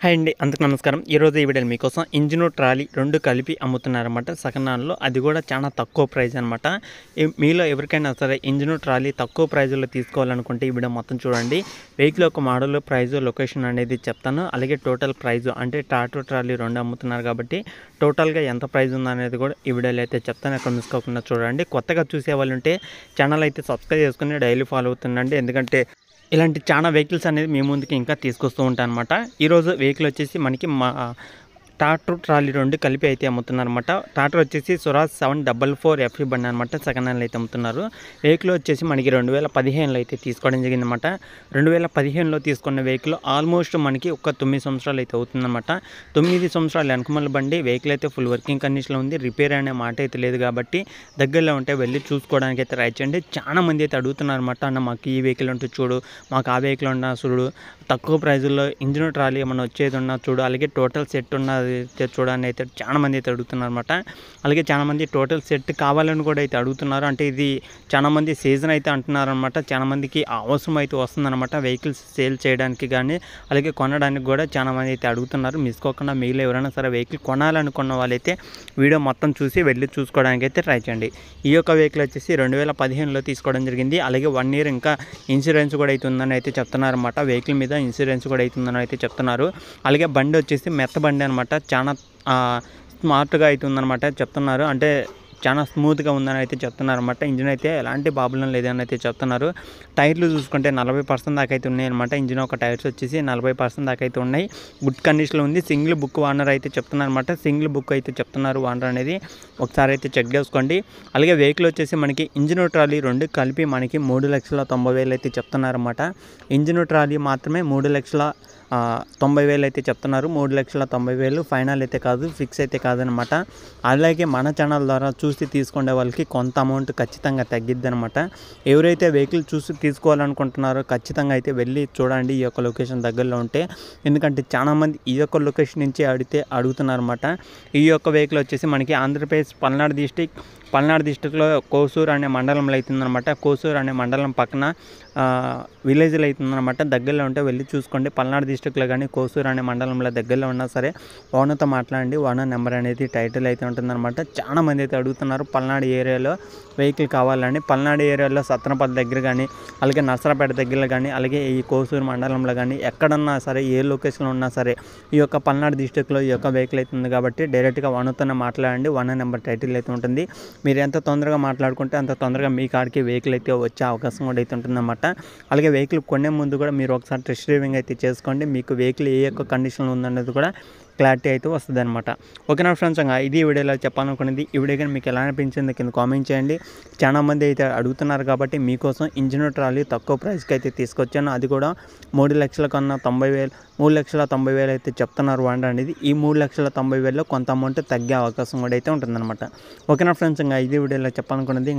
Hi అండి, అందరికి నమస్కారం. ఈరోజు ఈ వీడియోలో మీకోసం ఇంజిన్ ట్రాలీ 2 కలిపి అమ్ముతున్నారన్నమాట సెకండ్ హ్యాండ్‌లో. అది కూడా చాలా తక్కువ ప్రైస్ అనమాట. మీలో ఎవరికైనా సరే ఇంజిన్ ట్రాలీ తక్కువ ప్రైస్‌లో తీసుకోవాలనుకుంటే ఈ వీడియో మొత్తం చూడండి. వెహికల్ యొక్క మోడల్, ప్రైస్, లొకేషన్ అనేది చెప్తాను. అలాగే టోటల్ ప్రైస్ అంటే ట్రాక్టర్ ట్రాలీ 2 అమ్ముతున్నారు కాబట్టి టోటల్‌గా ఎంత ప్రైస్ ఉందనేది కూడా ఈ వీడియోలో అయితే చెప్తాను. ఎక్కడ మిస్ కాకుండా చూడండి. కొత్తగా చూసేవాళ్ళు ఉంటే ఛానల్ అయితే సబ్స్క్రైబ్ చేసుకొని డైలీ ఫాలో అవుతుండండి. ఎందుకంటే ఇలాంటి చాలా వెహికల్స్ అనేది మీ ముందుకి ఇంకా తీసుకొస్తూ ఉంటానన్నమాట. ఈరోజు వెహికల్ వచ్చేసి మనకి ట్రాక్టర్ ట్రాలీ 2 కలిపి అయితే అమ్ముతున్నారన్నమాట. ట్రాక్టర్ వచ్చేసి స్వరాజ్ 744 ఎఫ్ఈ బండి అనమాట. సెకండ్ హ్యాండ్లో అయితే అమ్ముతున్నారు. వెహికల్ వచ్చేసి మనకి 2015లో అయితే తీసుకోవడం జరిగిందన్నమాట. 2015లో తీసుకున్న వెహికల్ ఆల్మోస్ట్ మనకి ఒక 9 సంవత్సరాలు అయితే అవుతుందన్నమాట. 9 సంవత్సరాలు వెనకమల బండి. వెహికల్ అయితే ఫుల్ వర్కింగ్ కండిషన్లో ఉంది. రిపేర్ అనే మాట అయితే లేదు కాబట్టి దగ్గరలో ఉంటే వెళ్ళి చూసుకోవడానికి అయితే ట్రై చేయండి. చాలా మంది అయితే అడుగుతున్నారన్నమాట, అన్న మాకు ఈ వెహికల్ ఉంటే చూడు, మాకు ఆ వెహికల్ ఉన్నా చూడు, తక్కువ ప్రైజుల్లో ఇంజిన్ ట్రాలీ ఏమన్నా వచ్చేది ఉన్నా చూడు, అలాగే టోటల్ సెట్ ఉన్నది చూడని అయితే చాలా మంది అయితే అడుగుతున్నారు అనమాట. అలాగే చాలామంది టోటల్ సెట్ కావాలని కూడా అయితే అడుగుతున్నారు. అంటే ఇది చాలామంది సీజన్ అయితే అంటున్నారు అనమాట. చాలామందికి అవసరం అయితే వస్తుందన్నమాట వెహికల్స్ సేల్ చేయడానికి కానీ అలాగే కొనడానికి కూడా చాలామంది అయితే అడుగుతున్నారు. మిస్కోకుండా మీలో ఎవరైనా సరే వెహికల్ కొనాలనుకున్న వాళ్ళైతే వీడియో మొత్తం చూసి వెళ్ళి చూసుకోవడానికి అయితే ట్రై చేయండి. ఈ యొక్క వెహికల్ వచ్చేసి 2015లో తీసుకోవడం జరిగింది. అలాగే 1 ఇయర్ ఇంకా ఇన్సూరెన్స్ కూడా అవుతుందని అయితే చెప్తున్నారు అనమాట. వెహికల్ మీద ఇన్సూరెన్స్ కూడా అవుతుందని అయితే చెప్తున్నారు. అలాగే బండి వచ్చేసి మెత్త బండి అనమాట. చాలా స్మార్ట్గా అవుతుందన్నమాట చెప్తున్నారు. అంటే చాలా స్మూత్గా ఉందని అయితే చెప్తున్నారు అనమాట. ఇంజిన్ అయితే ఎలాంటి ప్రాబ్లం లేదని అయితే చెప్తున్నారు. టైర్లు చూసుకుంటే 40% దాకా అయితే ఉన్నాయన్నమాట. ఇంజిన్ ఒక టైర్స్ వచ్చేసి 40% దాకా అయితే ఉన్నాయి. గుడ్ కండిషన్లో ఉంది. సింగిల్ బుక్ ఓనర్ అయితే చెప్తున్నారు అనమాట. సింగిల్ బుక్ అయితే చెప్తున్నారు ఓనర్ అనేది. ఒకసారి అయితే చెక్ చేసుకోండి. అలాగే వెహికల్ వచ్చేసి మనకి ఇంజిన్ ట్రాలీ 2 కలిపి మనకి 3,90,000 అయితే చెప్తున్నారన్నమాట. ఇంజిన్ ట్రాలీ మాత్రమే 3,90,000 అయితే చెప్తున్నారు. 3,90,000 ఫైనల్ అయితే కాదు, ఫిక్స్ అయితే కాదనమాట. అలాగే మన ఛానల్ ద్వారా చూసి తీసుకునే వాళ్ళకి కొంత అమౌంట్ ఖచ్చితంగా తగ్గిద్ది అనమాట. ఎవరైతే వెహికల్ చూసి తీసుకోవాలనుకుంటున్నారో ఖచ్చితంగా అయితే వెళ్ళి చూడండి ఈ యొక్క లొకేషన్ దగ్గరలో ఉంటే. ఎందుకంటే చాలామంది ఈ యొక్క లొకేషన్ నుంచి అడుగుతున్నారన్నమాట. ఈ యొక్క వెహికల్ వచ్చేసి మనకి ఆంధ్రప్రదేశ్ పల్నాడు డిస్టిక్లో కోసూరు అనే మండలంలో అవుతుందన్నమాట. కోసూరు అనే మండలం పక్కన విలేజ్లో అవుతుందన్నమాట. దగ్గరలో ఉంటే వెళ్ళి చూసుకోండి. పల్నాడు డిస్టిక్లో కానీ కోసూరు అనే మండలంలో దగ్గరలో ఉన్నా సరే ఓనర్తో మాట్లాడండి. ఓనర్ నెంబర్ అనేది టైటిల్ అయితే ఉంటుందన్నమాట. చాలా మంది అయితే అడుగుతున్నారు పల్నాడు ఏరియాలో వెహికల్ కావాలని. పల్నాడు ఏరియాలో సత్తనపల్లి దగ్గర కానీ అలాగే నర్సరాపేట దగ్గరలో కానీ అలాగే ఈ కోసూరు మండలంలో కానీ ఎక్కడన్నా సరే ఏ లొకేషన్లో ఉన్నా సరే ఈ యొక్క పల్నాడు డిస్టిక్లో ఈ యొక్క వెహికల్ అయితే ఉంది కాబట్టి డైరెక్ట్గా ఓనర్తోనే మాట్లాడండి. ఓనర్ నెంబర్ టైటిల్ అయితే ఉంటుంది. మీరు ఎంత తొందరగా మాట్లాడుకుంటే అంత తొందరగా మీ కాడికి వెహికల్ అయితే వచ్చే అవకాశం కూడా అయితే ఉంటుందన్నమాట. అలాగే వెహికల్ కొనే ముందు కూడా మీరు ఒకసారి టెస్ట్ డ్రైవింగ్ అయితే చేసుకోండి. మీకు వెహికల్ ఏ యొక్క కండిషన్లో ఉందనేది కూడా క్లారిటీ అయితే వస్తుంది అనమాట. ఓకేనా ఫ్రెండ్స్, ఇది వీడియోలో చెప్పాలనుకునేది. ఈ వీడియో కానీ మీకు ఎలా అనిపించింది కింద కామెంట్ చేయండి. చాలా మంది అయితే అడుగుతున్నారు కాబట్టి మీకోసం ఇంజిన్ ట్రాలీ తక్కువ ప్రైస్కి అయితే తీసుకొచ్చాను. అది కూడా 3,90,000 అయితే చెప్తున్నారు వాండ అనేది. ఈ 3,90,000లో కొంత అమౌంట్ తగ్గే అవకాశం కూడా అయితే ఉంటుందన్నమాట. ఓకేనా ఫ్రెండ్స్, ఇది వీడియోలో చెప్పాలనుకున్నది.